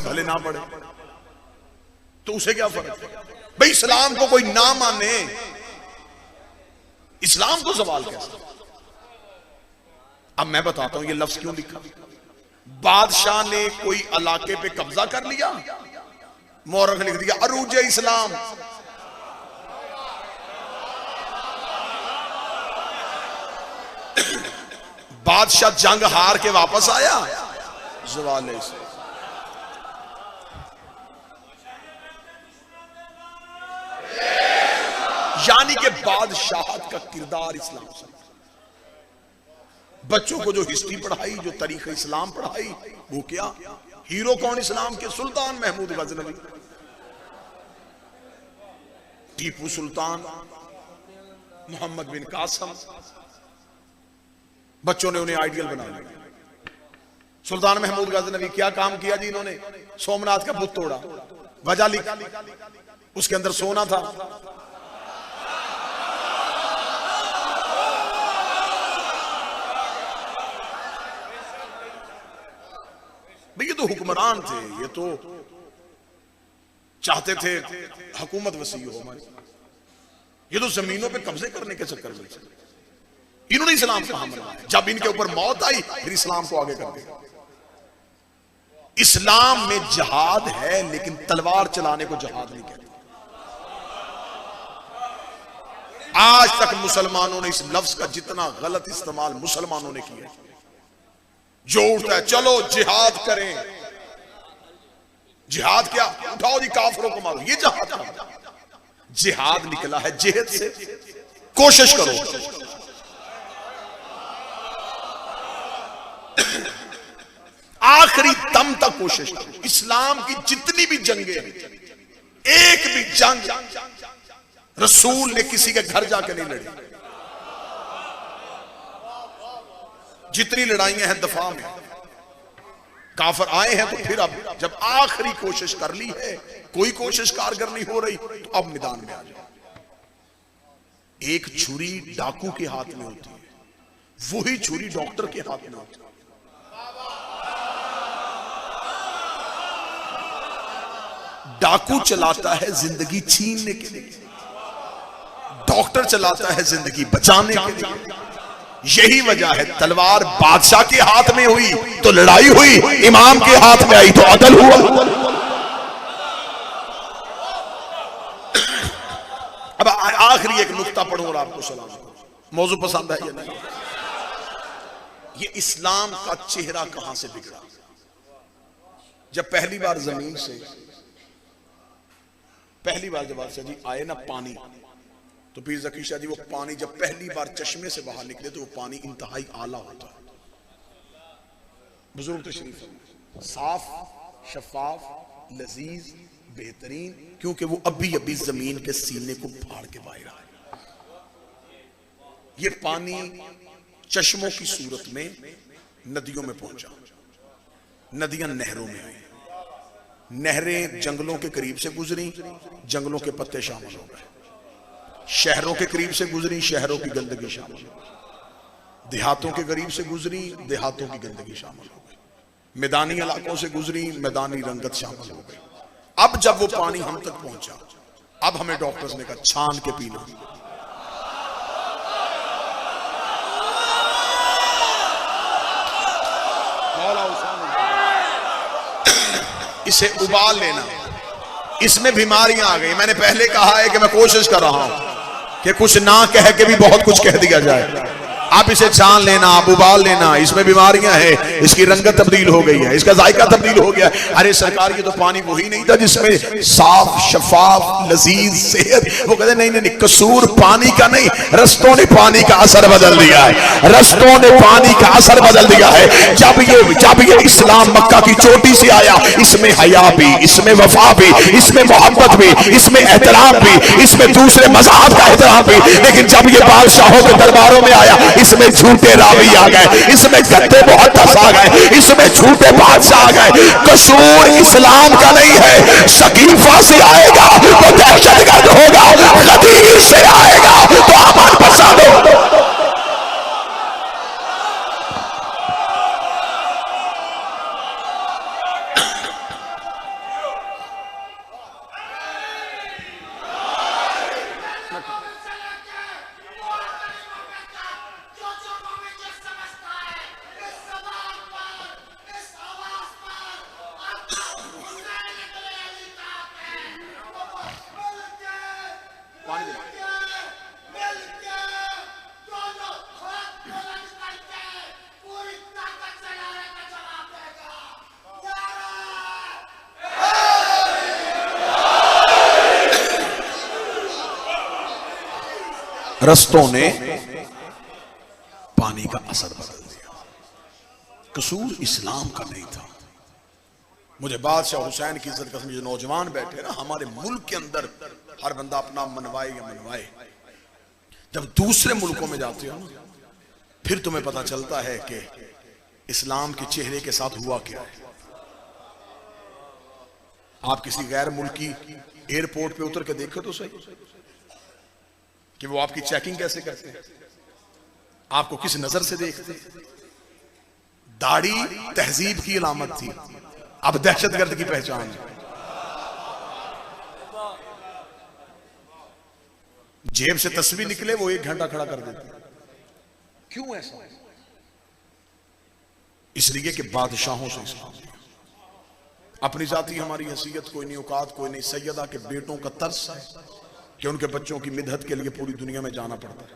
भले ना पढ़े तो उसे क्या फर्क है भाई। इस्लाम को कोई ना माने, इस्लाम को सवाल कैसे। अब मैं बताता हूं ये लफ्ज क्यों लिखा। बादशाह ने कोई इलाके पे कब्जा कर लिया, मौरख लिख दिया अरूज इस्लाम। बादशाह जंग हार के वापस आया, ज़वाल इस्लाम। यानी कि बादशाहत का किरदार इस्लाम से। बच्चों को जो हिस्ट्री पढ़ाई, जो तरीक़ा इस्लाम पढ़ाई, वो क्या हीरो कौन इस्लाम के? सुल्तान महमूद गजनवी, टीपू सुल्तान, मोहम्मद बिन कासिम। बच्चों ने उन्हें आइडियल बना लिया। सुल्तान महमूद गजनवी क्या काम किया जी इन्होंने? सोमनाथ का बुत तोड़ा, वजह लिखा, उसके अंदर सोना था। भाई ये तो हुक्मरान थे, ये तो चाहते थे हुकूमत वसी हो हमारी। ये तो जमीनों पे कब्जे करने के चक्कर में इन्होंने इस्लाम को हामिल बनाया। जब इनके ऊपर मौत आई फिर इस्लाम को आगे कर दिया। इस्लाम में जिहाद है लेकिन तलवार चलाने को जिहाद नहीं कहते। आज तक मुसलमानों ने इस लफ्ज का जितना गलत इस्तेमाल मुसलमानों ने किया, जो उठता है चलो जिहाद करें, जिहाद क्या, उठाओ जी काफिरों को मारो, ये जिहाद था। जिहाद निकला है जिहद से। कोशिश करो, आखिरी दम तक कोशिश करो। इस्लाम की जितनी भी जंगें, एक भी जंग रसूल ने किसी के घर जाके नहीं लड़ी। जितनी लड़ाइयां हैं दफा में, काफिर आए हैं तो फिर अब जब आखिरी कोशिश कर ली है, कोई कोशिश कारगर नहीं हो रही, तो अब मैदान में आ जाओ। एक छुरी डाकू के हाथ में होती है, वही छुरी डॉक्टर के हाथ में होती है। डाकू चलाता है जिंदगी छीनने के लिए, डॉक्टर चलाता है जिंदगी बचाने के लिए। यही वजह है तलवार बादशाह के हाथ में हुई तो लड़ाई हुई, इमाम के हाथ में आई तो अदल हुआ। अब आखिरी एक नुक्ता पढ़ूं और आपको सलाम करूं। मौजू पसंद है या नहीं? ये इस्लाम का चेहरा कहां से बिगड़ा? जब पहली बार जमीन से, पहली बार जब बादशाह जी आए ना पानी, तो पीर ज़की शाह जी वो पानी जब पहली बार चश्मे से बाहर निकले तो वो पानी इंतहाई आला होता है। बुजुर्ग तशरीफ, साफ, शफाफ, लजीज, बेहतरीन, क्योंकि वो अभी अभी जमीन के सीने को फाड़ के बाहर आया। ये पानी चश्मों की सूरत में नदियों में पहुंचा, नदियां नहरों में आई, नहरें जंगलों के करीब से गुजरी, जंगलों के पत्ते शामिल हो गए, शहरों के करीब से गुजरी, शहरों की गंदगी शामिल हो गई, देहातों के करीब से गुजरी, देहातों की गंदगी शामिल हो गई, मैदानी इलाकों से गुजरी, मैदानी रंगत शामिल हो गई। अब जब वो पानी हम तक पहुंचा, अब हमें डॉक्टर्स ने कहा छान के पीना। इसे उबाल लेना, इसमें बीमारियां आ गई। मैंने पहले कहा है कि मैं कोशिश कर रहा हूं कि कुछ ना कह के भी बहुत कुछ कह दिया जाए। आप इसे छान लेना, आप उबाल लेना, इसमें बीमारियां हैं, इसकी रंगत तब्दील हो गई है, इसका जायका तब्दील हो गया। अरे सरकार, ये तो पानी वही नहीं था जिसमें साफ, शफाफ, लजीज, सेहत। वो कहते नहीं नहीं, कसूर पानी का नहीं, रस्तों ने पानी का असर बदल दिया है, रस्तों ने पानी का असर बदल दिया है। जब ये इस्लाम मक्का की चोटी से आया, इसमें हया भी, इसमें वफा भी, इसमें मोहब्बत भी, इसमें एहतराम भी, इसमें दूसरे मज़हब का एहतराम भी। लेकिन जब ये बादशाहों के दरबारों में आया, इसमें झूठे रावी आ गए, इसमें गद्दे मुहद्दस आ गए, इसमें झूठे बादशाह आ गए। कसूर इस्लाम का नहीं है। सकीफा से आएगा तो दहशतगर्द होगा, गदीर से आएगा तो अमन पसंद होगा। रस्तों ने पानी का असर बदल दिया। कसूर इस्लाम का नहीं था। मुझे बादशाह हुसैन की इज्जत कसम, जो नौजवान बैठे ना हमारे मुल्क के अंदर, हर बंदा अपना मनवाए या मनवाए, जब दूसरे मुल्कों में जाते हो ना फिर तुम्हें पता चलता है कि इस्लाम के चेहरे के साथ हुआ क्या है। आप किसी गैर मुल्की एयरपोर्ट पे उतर के देखो तो सही कि वो आपकी चेकिंग कैसे करते हैं, आपको किस नजर से देखते हैं। दाढ़ी तहजीब की अलामत थी, अब दहशतगर्द की पहचान है। जेब से तस्वीर निकले वो 1 घंटा खड़ा कर देते। क्यों ऐसा? इसलिए कि बादशाहों से इस्लाम अपनी जाति हमारी हैसियत कोई नहीं, औकात कोई नहीं। सैयदा के बेटों का तरस है कि उनके बच्चों की मिदहत के लिए पूरी दुनिया में जाना पड़ता है।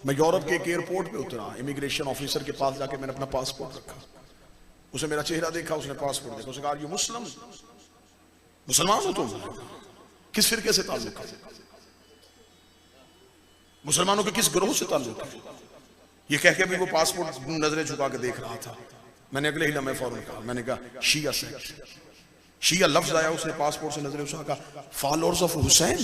मैं यूरोप के एक एयरपोर्ट पे उतरा, इमिग्रेशन ऑफिसर के पास जाके मैंने अपना पासपोर्ट रखा। उसे मेरा चेहरा देखा, उसने पासपोर्ट देखा, उसने कहा ये मुस्लिम, मुसलमान हो तुम? किस फिरके से ताल्लुक है? मुसलमानों के किस ग्रोह से ताल्लुक है? ये कह के भी वो पासपोर्ट नजरें झुका के देख रहा था। मैंने अगले ही लम्हे फौरन कहा, मैंने कहा शिया से। शिया लफ्ज आया, उसने पासपोर्ट से नजरें उठा कहा फॉलोअर्स ऑफ हुसैन।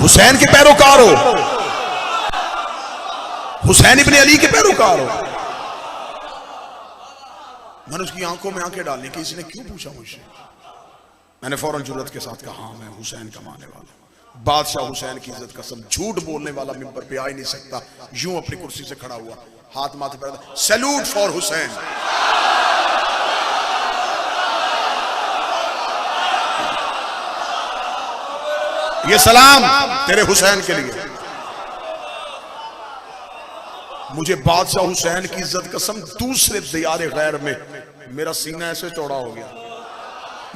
हुसैन के पैरोकार हो, हुसैन इब्ने अली के पैरोकार हो। मैंने उसकी आंखों में आंखें डालने की, इसने क्यों पूछा मुझसे? मैंने फौरन जुर्रत के साथ कहा हाँ मैं हुसैन का मानने वाला हूं। बादशाह हुसैन की इज्जत कसम, झूठ बोलने वाला मिंबर पे आ ही नहीं सकता। यूं अपनी कुर्सी से खड़ा हुआ, हाथ माथे पर, सैल्यूट फॉर हुसैन। ये सलाम तेरे हुसैन के लिए। मुझे बादशाह हुसैन की इज्जत कसम, दूसरे दियारे गैर में मेरा सीना ऐसे चौड़ा हो गया,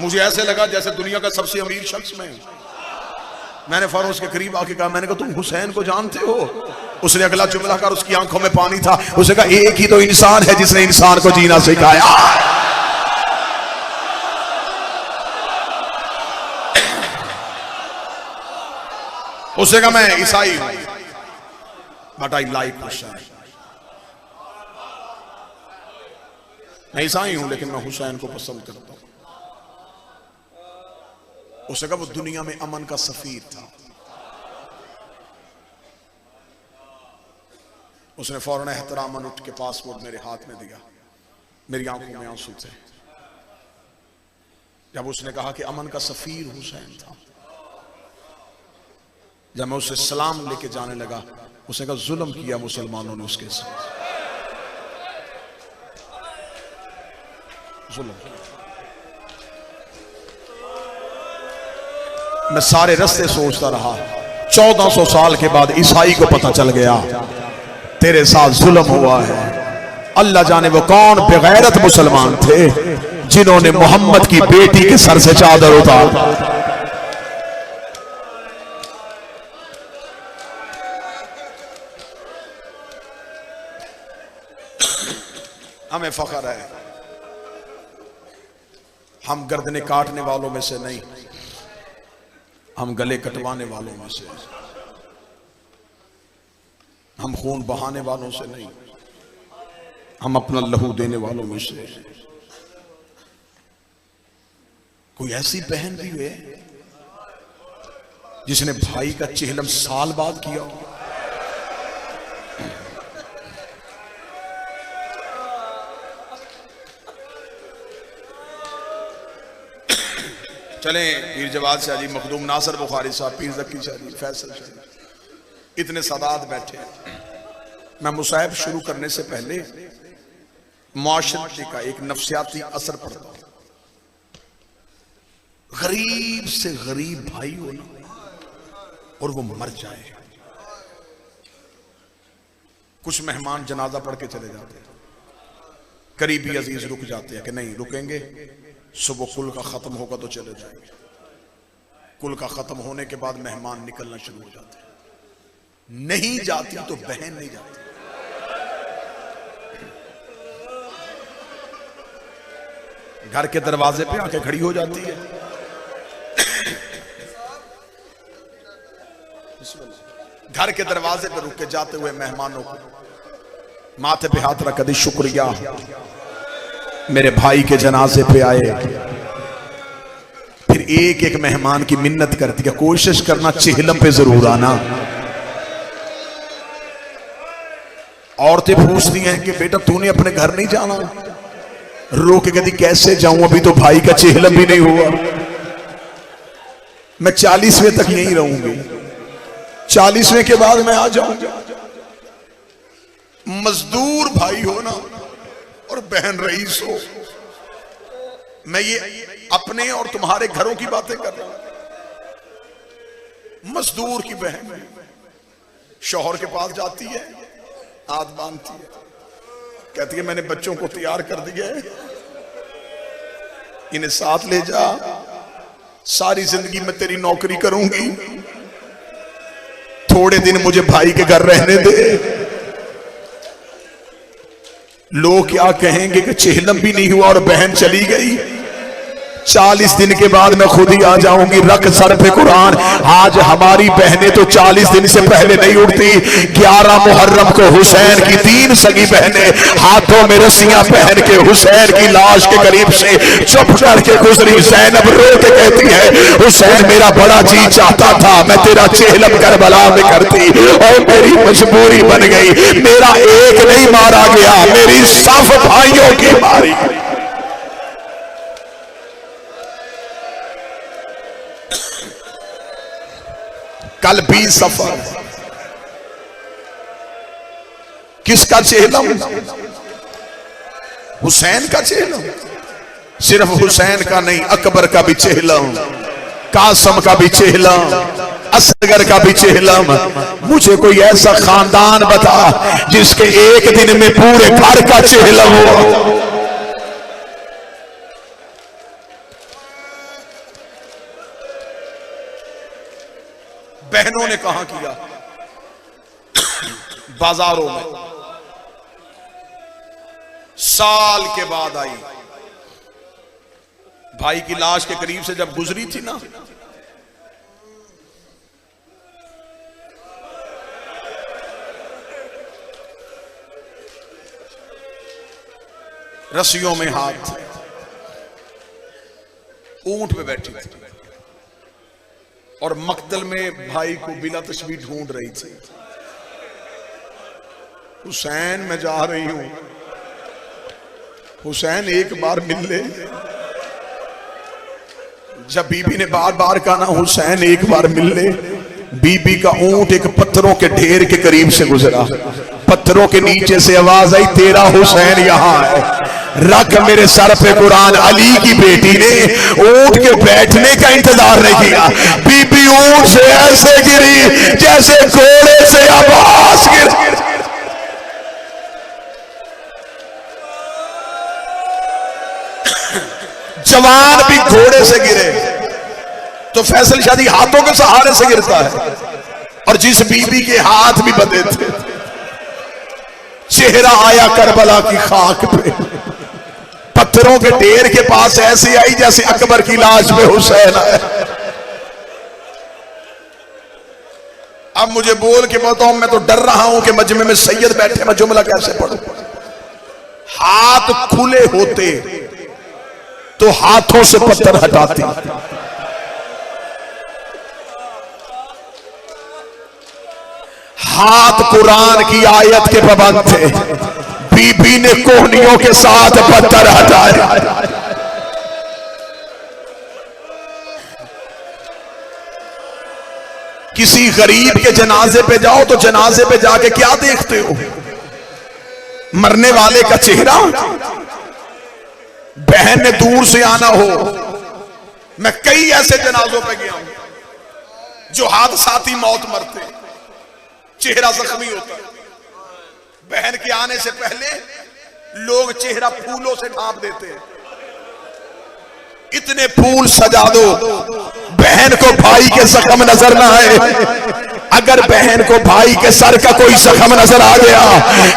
मुझे ऐसे लगा जैसे दुनिया का सबसे अमीर शख्स मैं। मैंने फौरन उसके करीब आके कहा, मैंने कहा तुम हुसैन को जानते हो? उसने अगला जुमला कर, उसकी आंखों में पानी था। उसने कहा एक ही तो इंसान है जिसने इंसान को जीना सिखाया। उसने कहा मैं ईसाई हूं बट आई लाइक हुसैन। मैं ईसाई हूं लेकिन मैं हुसैन को पसंद करता हूं। उसने कहा वो दुनिया में अमन का सफीर था। उसने फौरन एहतरामन उठ के पासपोर्ट मेरे हाथ में दिया। मेरी आंखों में आंसू थे जब उसने कहा कि अमन का सफीर हुसैन था। जब मैं उससे सलाम लेके जाने लगा, उसने कहा जुल्म किया मुसलमानों ने उसके साथ, जुल्म किया। मैं सारे रास्ते सोचता रहा। 1400 साल के बाद ईसाई को पता चल गया तेरे साथ जुल्म हुआ है। अल्लाह जाने वो कौन बेगैरत मुसलमान थे जिन्होंने मोहम्मद की बेटी के सर से चादर उतार। हमें फख्र है, हम गर्दने काटने वालों में से नहीं, हम गले कटवाने वालों में से, हम खून बहाने वालों से नहीं, हम अपना लहू देने वालों में से। कोई ऐसी बहन भी है जिसने भाई का चेहलम साल बाद किया? चलें पीर जवाद शाह जी, मखदूम नासर बुखारी साहब, पीर ज़की शाह जी, फैसल शाह जी, इतने सादात बैठे हैं। मैं मुसाहिब शुरू करने से पहले मुआशरे का एक नफ्सियाती असर पड़ता है। गरीब से गरीब भाई हो ना और वो मर जाए, कुछ मेहमान जनाजा पढ़ के चले जाते हैं, करीबी अजीज रुक जाते हैं कि नहीं रुकेंगे, सुबह कुल का खत्म होगा तो चले जाएंगे। कुल का खत्म होने के बाद मेहमान निकलना शुरू हो जाते हैं। नहीं जाती तो बहन नहीं जाती। घर के दरवाजे पे आके खड़ी हो जाती है। घर के दरवाजे पे रुक के जाते हुए मेहमानों को माथे पे हाथ रख दी, शुक्रिया मेरे भाई के जनाजे पे आए। फिर एक एक मेहमान की मिन्नत करती है, कोशिश करना चेहलम पे जरूर आना। औरतें पूछती हैं कि बेटा तूने अपने घर नहीं जाना? रो के कहती कैसे जाऊं, अभी तो भाई का चेहलम भी नहीं हुआ, मैं 40वें तक यहीं रहूंगी, 40वें के बाद मैं आ जाऊंगा। मजदूर भाई हो ना और बहन रईस हो, मैं ये अपने और तुम्हारे घरों की बातें कर रहा हूं। मजदूर की बहन शौहर के पास जाती है, हाथ बांधती है, कहती है मैंने बच्चों को तैयार कर दिया है, इन्हें साथ ले जा, सारी जिंदगी मैं तेरी नौकरी करूंगी, थोड़े दिन मुझे भाई के घर रहने दे। लोग क्या कहेंगे कि चेहलम भी नहीं हुआ और बहन चली गई, 40 दिन के बाद मैं खुद ही आ जाऊंगी। रख सर पे कुरान, आज हमारी बहनें तो 40 दिन से पहले नहीं उठती। 11 मुहर्रम को हुसैन की 3 सगी बहनें हाथों में रस्सियां पहन के हुसैन की लाश के करीब से चुप करके गुजरी। ज़ैनब रो के कहती है हुसैन मेरा बड़ा जी चाहता था मैं तेरा चेहलम करबला में करती और मेरी मजबूरी बन गई। मेरा एक नहीं मारा गया, मेरी सब भाइयों की मारी। कल 20 सफर, किसका चेहलम? हुसैन का चेहलम। सिर्फ हुसैन का नहीं, अकबर का भी चेहलम, कासम का भी चेहलम, असगर का भी चेहलम। मुझे कोई ऐसा खानदान बता जिसके एक दिन में पूरे घर का चेहलम हो। बहनों ने कहां किया? बाजारों में। साल के बाद आई, भाई की लाश के करीब से जब गुजरी थी ना, रस्सियों में हाथ, ऊंट पे बैठी थी और मक्तल में भाई को बिला तस्वीर ढूंढ रही थी। हुसैन मैं जा रही हूं, हुसैन एक बार मिल ले। जब बीबी ने बार बार कहा ना हुसैन एक बार मिल ले, बीबी का ऊंट एक पत्थरों के ढेर के करीब से गुजरा। पत्थरों के नीचे से आवाज आई तेरा हुसैन यहां है। रख मेरे सर पे कुरान, अली की बेटी ने ऊंट के बैठने का इंतजार नहीं किया, बीबी ऊंट से ऐसे गिरी जैसे घोड़े से आवाज गिर। जवान भी घोड़े से गिरे तो फैसल शादी हाथों के सहारे से गिरता है, और जिस बीबी के हाथ भी बंधे थे, चेहरा आया करबला की खाक पे। पत्थरों के ढेर के पास ऐसी आई जैसे अकबर की लाश पे हुसैन आया। अब मुझे बोल के बताओ, मैं तो डर रहा हूं कि मजमे में सैयद बैठे, मैं जुमला कैसे पढ़ूं? हाथ खुले होते तो हाथों से पत्थर हटाती। हाथ कुरान की आयत के पाबंद थे, बीबी ने कोहनियों के साथ पत्थर हटाए। किसी गरीब के जनाजे पे जाओ तो जनाजे पे जाके क्या देखते हो? मरने वाले का चेहरा। बहन ने दूर से आना हो, मैं कई ऐसे जनाजों पे गया हूं जो हादसाती मौत मरते, चेहरा जख्मी होता है। बहन के आने से पहले लोग चेहरा फूलों से ढांप देते हैं। इतने फूल सजा दो बहन को भाई के जख्म नजर ना आए। अगर बहन को भाई के सर का कोई जख्म नजर आ गया,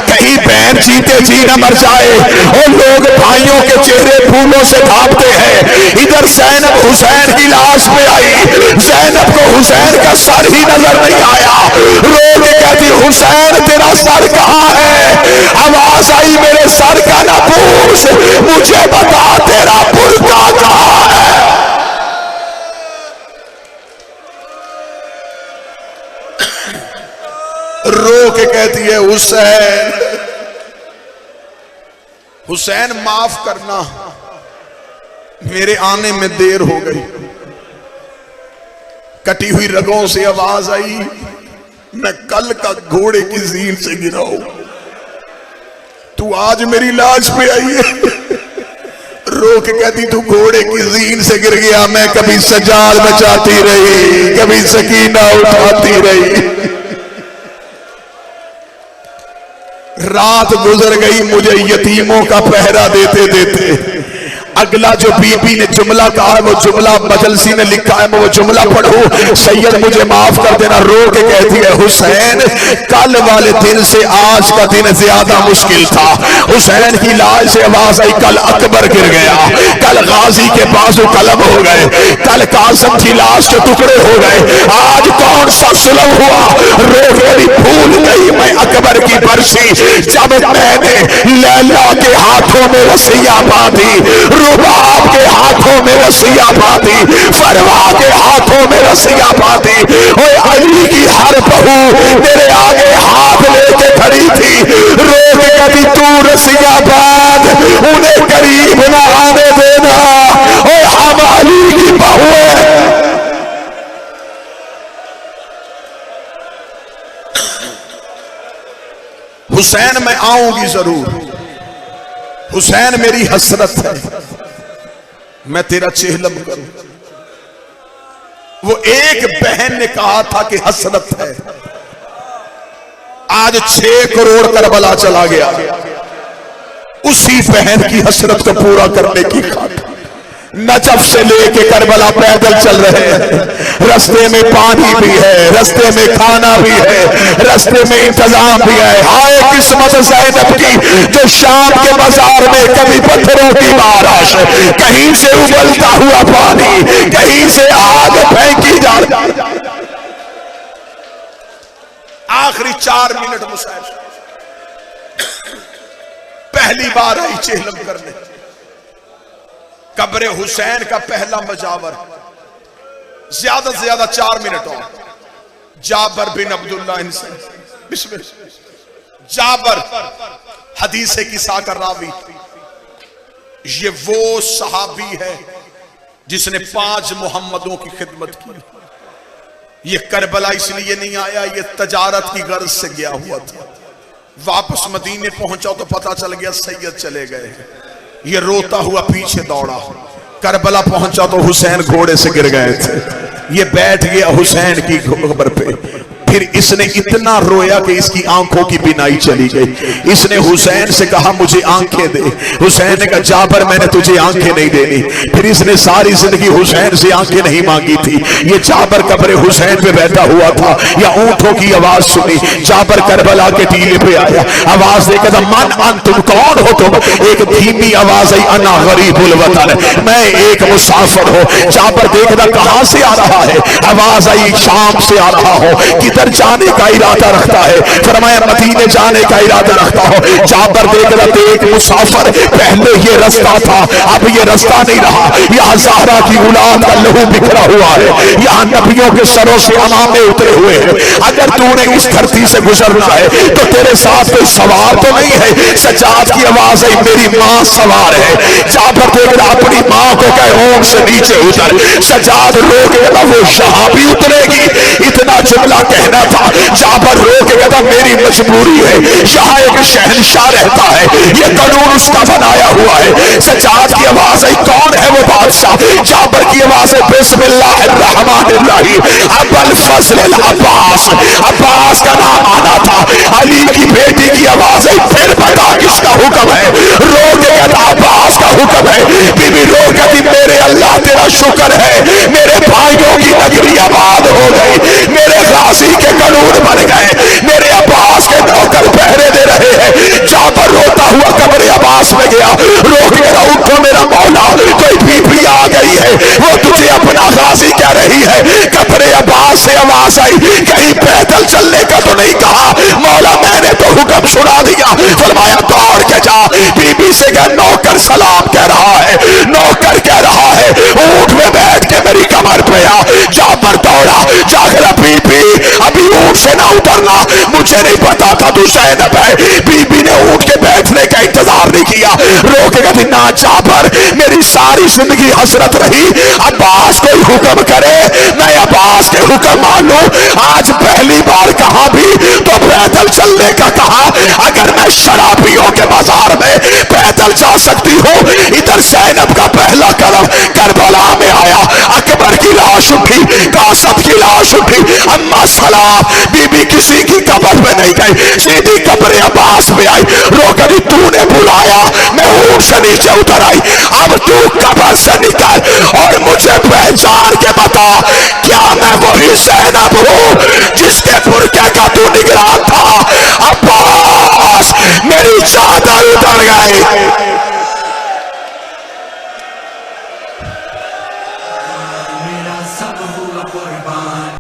कहीं बहन जीते जी न मर जाए, और लोग भाइयों के चेहरे फूलों से ढांपते हैं। इधर जैनब हुसैन की लाश पे आई, जैनब को हुसैन का सर ही नजर नहीं आया, रो के कहती हुसैन तेरा सर कहाँ है? आवाज आई मेरे सर का ना पूछ, मुझे बता तेरा बुर्का कहाँ है? रो के कहती है हुसैन, हुसैन माफ करना, मेरे आने में देर हो गई। कटी हुई रगों से आवाज आई, मैं कल का घोड़े की जीन से गिरा हूं, तू आज मेरी लाश पे आई है। रो के कहती तू घोड़े की जीन से गिर गया, मैं कभी सजाद बचाती रही, कभी सकीना उठाती रही। रात गुजर गई मुझे यतीमों का पहरा देते देते। अगला जो बीबी ने जुमला कहा है वो जुमला मजलसी ने लिखा है, मैं वो जुमला पढ़ूं, सैयद मुझे माफ कर देना। रो के कहती है हुसैन कल वाले दिन से आज का दिन ज्यादा मुश्किल था। हुसैन की लाश से आवाज आई, कल अकबर गिर गया, कल गाजी के बाजू कलम हो गए, कल कासिम की लाश के टुकड़े हो गए, आज कौन सा सुलभ हुआ? रो के भूल गई मैं अकबर की बरसी, जब मैंने लैला के हाथों में रस्सियां बांधी, रुबाब के हाथों में रस्सियां बांधी, फरवा के हाथों में रस्सियां बांधी। ओए अली की हर बहू मेरे आगे हाथ लेके खड़ी थी, रो के कहती तू रस्सियां बांध, उन्हें करीब ना आने देना, ओए हम अली की बहू है। हुसैन मैं आऊंगी जरूर, हुसैन मेरी हसरत है, मैं तेरा चेहलम करूं। वो एक बहन ने कहा था कि हसरत है, आज 6 करोड़ करबला चला गया उसी बहन की हसरत को पूरा करने की खातिर। नजफ से लेके करबला पैदल चल रहे हैं, रास्ते में पानी भी है, रास्ते में खाना भी है, रास्ते में इंतजाम भी है। हाय किस्मत ज़ैनब की जो शाम के बाजार में कभी पत्थरों की बारिश, कहीं से उबलता हुआ पानी, कहीं से आग फेंकी जा रही। आखिरी 4 मिनट मुसाफिर पहली बार आई चेहलम करने। कब्र हुसैन का पहला मजावर, ज्यादा से ज्यादा 4 मिनट और। जाबर बिन अब्दुल्लाह इनसे बिस्मिल्लाह। जाबर हदीस किसा का रावी, ये वो सहाबी है जिसने 5 मोहम्मदों की खिदमत की। ये करबला इसलिए नहीं आया, ये तजारत की गर्ज से गया हुआ था। वापस मदीने पहुंचा तो पता चल गया सैयद चले गए। ये रोता हुआ पीछे दौड़ा, करबला पहुंचा तो हुसैन घोड़े से गिर गए थे। ये बैठ गया हुसैन की खबर पे, फिर इसने इतना रोया कि इसकी आंखों की बिनाई चली गई। इसने हुसैन से कहा मुझे आंखें दे। हुसैन ने कहा जाबर मैंने तुझे आंखें नहीं देनी। फिर इसने सारी जिंदगी हुसैन से आंखें नहीं मांगी थी। ये जाबर कब्र हुसैन पे बैठा हुआ था, या ऊंटों की आवाज सुनी। जाबर करबला के टीले पे आया, आवाज देकर मन अन तुम कौन हो तुम? एक धीमी आवाज आई अना गरीबुल वतन, मैं एक मुसाफिर हूँ। जाबर देखता कहां से आ रहा है? आवाज आई शाम से आ रहा हो। किधर जाने का इरादा रखता है? फरमाया मदीने जाने का इरादा रखता हो। जाबर देख रहा एक मुसाफिर, पहले ये रास्ता था अब ये रास्ता नहीं रहा। यहाँ ज़हरा की औलाद का लहू बिखरा हुआ है, यहाँ नबियों के सरों से अनामे उतरे हुए हैं। अगर तूने इस धरती से गुजरना है तो तेरे साथ कोई सवार तो नहीं है। सज्जाद की आवाज है मेरी माँ सवार है। जाबर देख रहा अपनी माँ को कहे ऊंट से नीचे उतर। सज्जाद रो के कहता वो यहाँ भी उतरेगी? इतना जुमला कहना था। जाबर रो के कहता मेरी मजबूरी है, यहाँ एक शहंशाह रहता है, ये कानून उसका बनाया हुआ है। सज्जाद की आवाज है कौन है वो बादशाह? जाबर की आवाज है बिस्मिल्लाहिर्रहमानिर्रहीम अबुल फजल अब्बास। अब्बास का नाम आना था। अली की बेटी की आवाज है फिर बता किसका हुक्म है? रो के कहता अब्बास का हुक्म है। बीबी रो कहती मेरे अल्लाह तेरा शुक्र है, मेरे भाइयों की नगरी आबाद हो गई, मेरे गाजी के चलने का तो नहीं कहा मौला, मैंने तो हुक्म सुना दिया। फरमाया दौड़ के जा, बीबी से कह नौकर सलाम कह रहा है, नौकर कह रहा है ऊंट में बैठ के मेरी कमर पे आ। जाफर दौड़ा, जाकर बीबी अभी ऊंट से ना उतरना, मुझे नहीं पता था तू ज़ैनब है। बीबी ने ऊंट के बैठने का इंतजार नहीं किया, रोके कहती ना जाफर, मेरी सारी जिंदगी हसरत रही अब्बास कोई हुक्म करे मैं अब्बास के हुक्म मान लूं। आज पहली बार कहा भी तो पैदल चलने का कहा, अगर मैं शराबियों के बाजार में पैदल जा सकती हूँ। इधर ज़ैनब का पहला कदम करबला में आया, अकबर की लाश उठी, कासम की लाश उठी, अम्मा सलाम बीबी किसी की कब्र में नहीं गई, सीधी कब्र अब्बास में आई। रोकनी तूने बुलाया, मैं ऊंट से नीचे उतर आई, अब तू कब्र से निकल और मुझे पहचान के बता क्या मैं वही ज़ैनब हूँ